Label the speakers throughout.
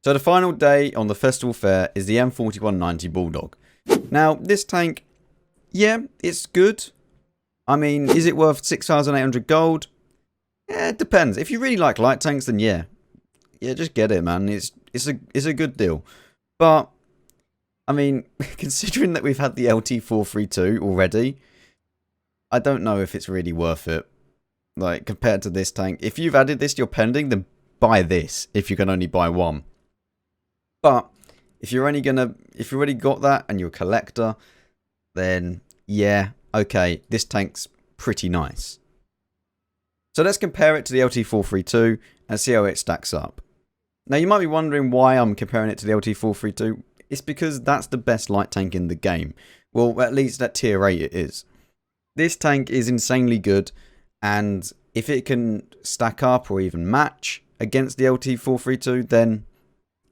Speaker 1: So the final day on the festival fair is the M4190 Bulldog. Now, this tank, yeah, it's good. I mean, is it worth 6,800 gold? Yeah, it depends. If you really like light tanks, then yeah. Yeah, just get it, man. It's a good deal. But, I mean, considering that we've had the LT432 already, I don't know if it's really worth it. Like, compared to this tank. If you've added this to your pending, then buy this, if you can only buy one. But, if you've already got that and you're a collector, then yeah, okay, this tank's pretty nice. So let's compare it to the LT432 and see how it stacks up. Now you might be wondering why I'm comparing it to the LT432. It's because that's the best light tank in the game. Well, at least at tier 8 it is. This tank is insanely good, and if it can stack up or even match against the LT432, then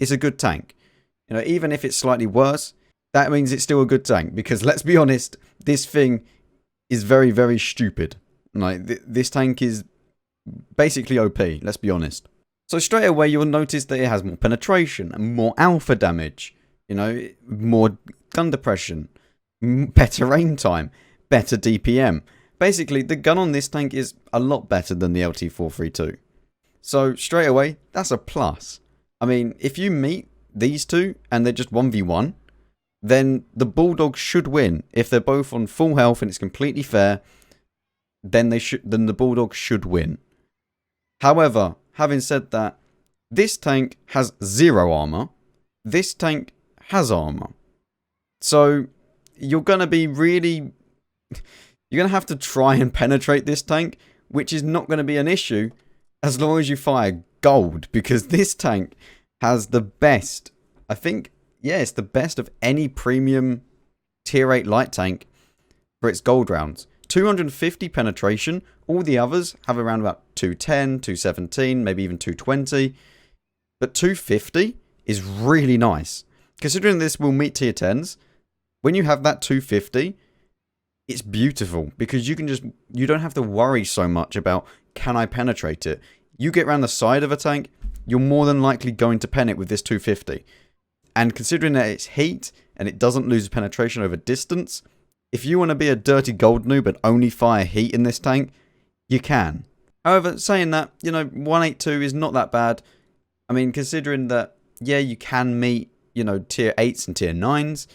Speaker 1: it's a good tank. You know, even if it's slightly worse, that means it's still a good tank. Because let's be honest, this thing is very, very stupid. Like, this tank is basically OP, let's be honest. So straight away, you'll notice that it has more penetration and more alpha damage. You know, more gun depression, better aim time, better DPM. Basically, the gun on this tank is a lot better than the LT432. So straight away, that's a plus. I mean, if you meet these two and they're just 1v1, then the Bulldog should win. If they're both on full health and it's completely fair, then the Bulldog should win. However, having said that, this tank has 0 armor. This tank has armor. So you're going to be really... You're going to have to try and penetrate this tank, which is not going to be an issue as long as you fire gold, because this tank has the best, I think, yeah, it's the best of any premium tier 8 light tank for its gold rounds. 250 penetration, all the others have around about 210, 217, maybe even 220. But 250 is really nice. Considering this will meet tier 10s, when you have that 250, it's beautiful because you don't have to worry so much about, can I penetrate it? You get around the side of a tank, you're more than likely going to pen it with this 250. And considering that it's heat and it doesn't lose penetration over distance, if you want to be a dirty gold noob and only fire heat in this tank, you can. However, saying that, you know, 182 is not that bad. I mean, considering that, yeah, you can meet, you know, tier 8s and tier 9s,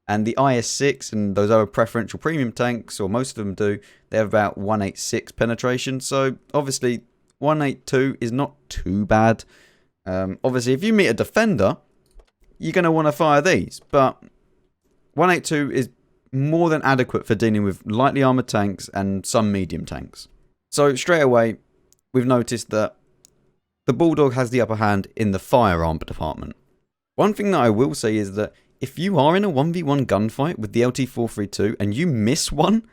Speaker 1: and the IS6 and those other preferential premium tanks, or most of them do, they have about 186 penetration. So, obviously, 182 is not too bad. Obviously, if you meet a defender, you're going to want to fire these. But 182 is more than adequate for dealing with lightly armoured tanks and some medium tanks. So, straight away, we've noticed that the Bulldog has the upper hand in the firearm department. One thing that I will say is that if you are in a 1v1 gunfight with the LT432 and you miss one,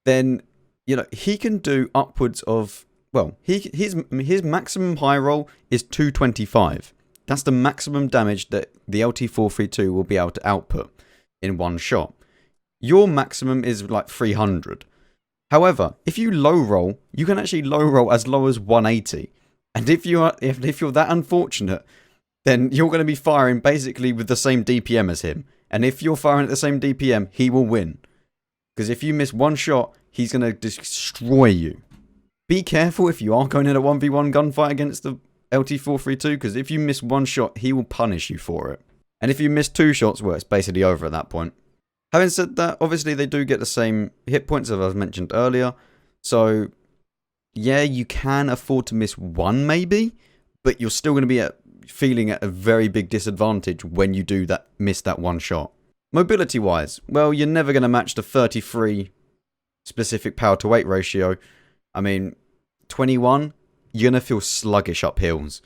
Speaker 1: then, you know, he can do upwards of, well, his maximum high roll is 225. That's the maximum damage that the LT432 will be able to output in one shot. Your maximum is like 300. However, if you low roll, you can actually low roll as low as 180. And if you're that unfortunate, then you're going to be firing basically with the same DPM as him. And if you're firing at the same DPM, he will win. Because if you miss one shot, he's going to destroy you. Be careful if you are going in a 1v1 gunfight against the LT432, because if you miss one shot, he will punish you for it. And if you miss 2 shots, well, it's basically over at that point. Having said that, obviously they do get the same hit points as I mentioned earlier. So, yeah, you can afford to miss one maybe, but you're still going to be feeling at a very big disadvantage when you do miss that one shot. Mobility wise, well, you're never going to match the 33 specific power to weight ratio. I mean, 21, you're going to feel sluggish up hills.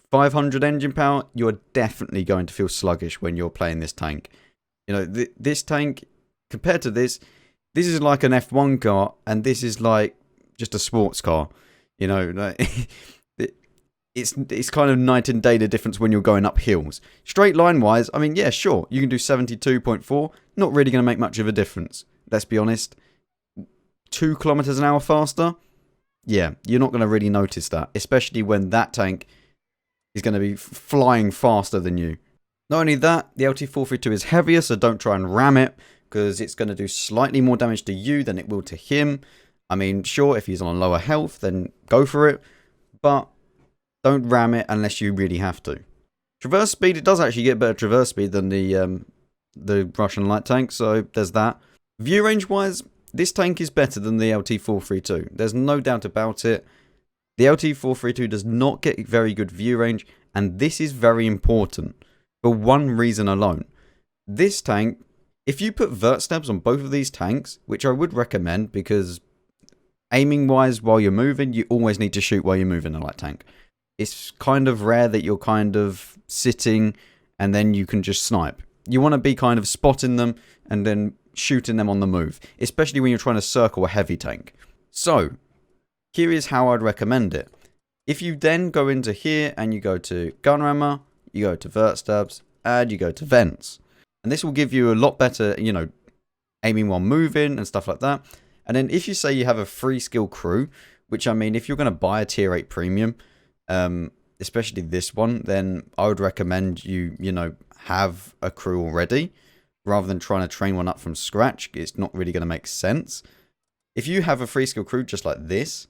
Speaker 1: 500 engine power, you're definitely going to feel sluggish when you're playing this tank. You know, this tank, compared to this is like an F1 car, and this is like just a sports car. You know, like, it's kind of night and day the difference when you're going up hills. Straight line wise, I mean, yeah, sure, you can do 72.4, not really going to make much of a difference. Let's be honest. 2 kilometers an hour faster, yeah, you're not going to really notice that, especially when that tank He's going to be flying faster than you. Not only that, the LT-432 is heavier, so don't try and ram it, because it's going to do slightly more damage to you than it will to him. I mean, sure, if he's on lower health, then go for it, but don't ram it unless you really have to. Traverse speed, it does actually get better traverse speed than the Russian light tank, so there's that. View range wise, this tank is better than the LT-432. There's no doubt about it. The LT-432 does not get very good view range, and this is very important for one reason alone. This tank, if you put vert stabs on both of these tanks, which I would recommend because aiming wise while you're moving, you always need to shoot while you're moving a light tank. It's kind of rare that you're kind of sitting and then you can just snipe. You want to be kind of spotting them and then shooting them on the move, especially when you're trying to circle a heavy tank. So, here is how I'd recommend it. If you then go into here and you go to gun rammer, you go to vert stabs, and you go to vents. And this will give you a lot better, you know, aiming while moving and stuff like that. And then if you say you have a free skill crew, which I mean, if you're going to buy a tier 8 premium, especially this one, then I would recommend you know, have a crew already rather than trying to train one up from scratch. It's not really going to make sense. If you have a free skill crew just like this,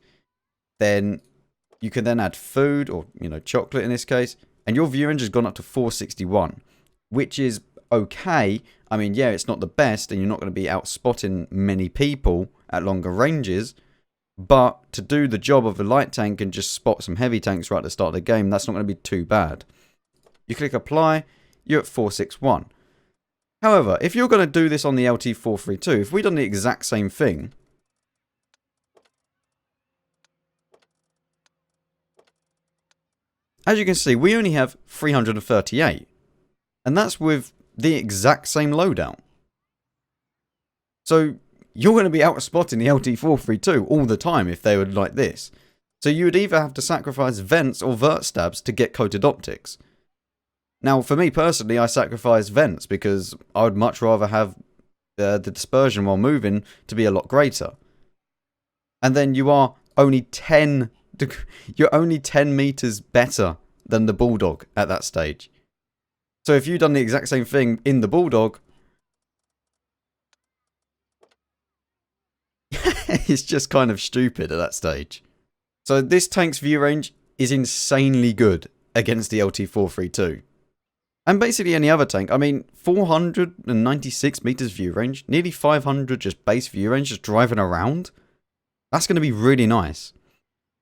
Speaker 1: then you can then add food or, you know, chocolate in this case, and your view range has gone up to 461, which is okay. I mean, yeah, it's not the best, and you're not going to be out spotting many people at longer ranges, but to do the job of a light tank and just spot some heavy tanks right at the start of the game, that's not going to be too bad. You click apply, you're at 461. However, if you're going to do this on the LT-432, if we'd done the exact same thing, as you can see, we only have 338. And that's with the exact same loadout. So you're going to be out spotting the LT-432 all the time if they were like this. So you would either have to sacrifice vents or vert stabs to get coated optics. Now, for me personally, I sacrifice vents because I would much rather have the dispersion while moving to be a lot greater. And then you are only 10... You're only 10 meters better than the Bulldog at that stage. So if you'd done the exact same thing in the Bulldog, it's just kind of stupid at that stage. So this tank's view range is insanely good against the LT-432. And basically any other tank. I mean, 496 meters view range, nearly 500 just base view range, just driving around. That's going to be really nice.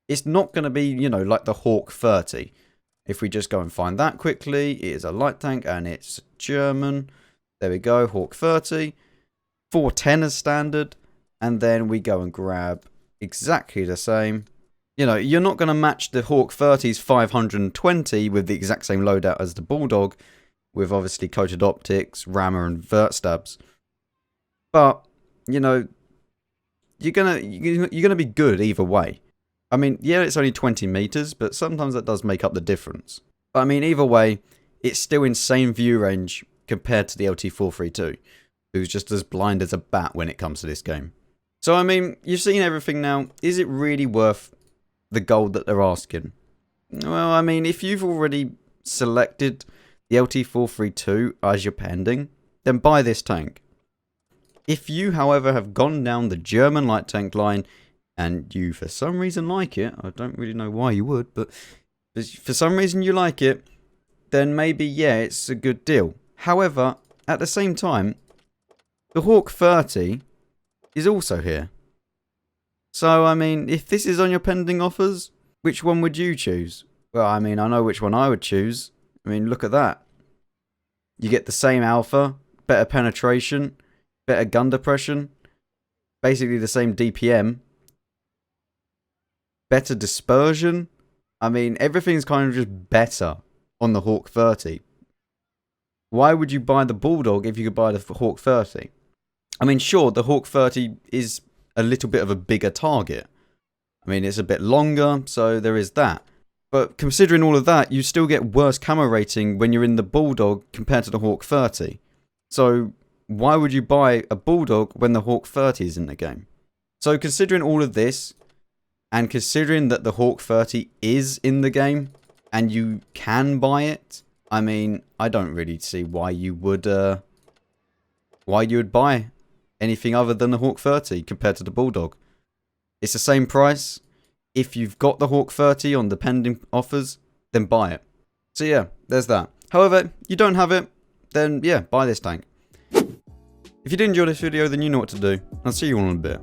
Speaker 1: It's not going to be, you know, like the Hawk 30. If we just go and find that quickly, it is a light tank and it's German. There we go, Hawk 30. 410 as standard. And then we go and grab exactly the same. You know, you're not going to match the Hawk 30's 520 with the exact same loadout as the Bulldog, with obviously coated optics, rammer and vert stabs. But, you know, you're gonna be good either way. I mean, yeah, it's only 20 meters, but sometimes that does make up the difference. But I mean, either way, it's still insane view range compared to the LT-432, who's just as blind as a bat when it comes to this game. So, I mean, you've seen everything now. Is it really worth the gold that they're asking? Well, I mean, if you've already selected the LT-432 as your pending, then buy this tank. If you, however, have gone down the German light tank line, and you for some reason like it, I don't really know why you would, but for some reason you like it, then maybe, yeah, it's a good deal. However, at the same time, the Hawk 30 is also here. So, I mean, if this is on your pending offers, which one would you choose? Well, I mean, I know which one I would choose. I mean, look at that. You get the same alpha, better penetration, better gun depression, basically the same DPM, better dispersion. I mean, everything's kind of just better on the Hawk 30. Why would you buy the Bulldog if you could buy the Hawk 30? I mean, sure, the Hawk 30 is a little bit of a bigger target. I mean, it's a bit longer, so there is that. But considering all of that, you still get worse camo rating when you're in the Bulldog compared to the Hawk 30. So why would you buy a Bulldog when the Hawk 30 is in the game? So considering all of this, and considering that the Hawk 30 is in the game, and you can buy it, I mean, I don't really see why you would buy anything other than the Hawk 30 compared to the Bulldog. It's the same price. If you've got the Hawk 30 on the pending offers, then buy it. So yeah, there's that. However, you don't have it, then yeah, buy this tank. If you did enjoy this video, then you know what to do. I'll see you all in a bit.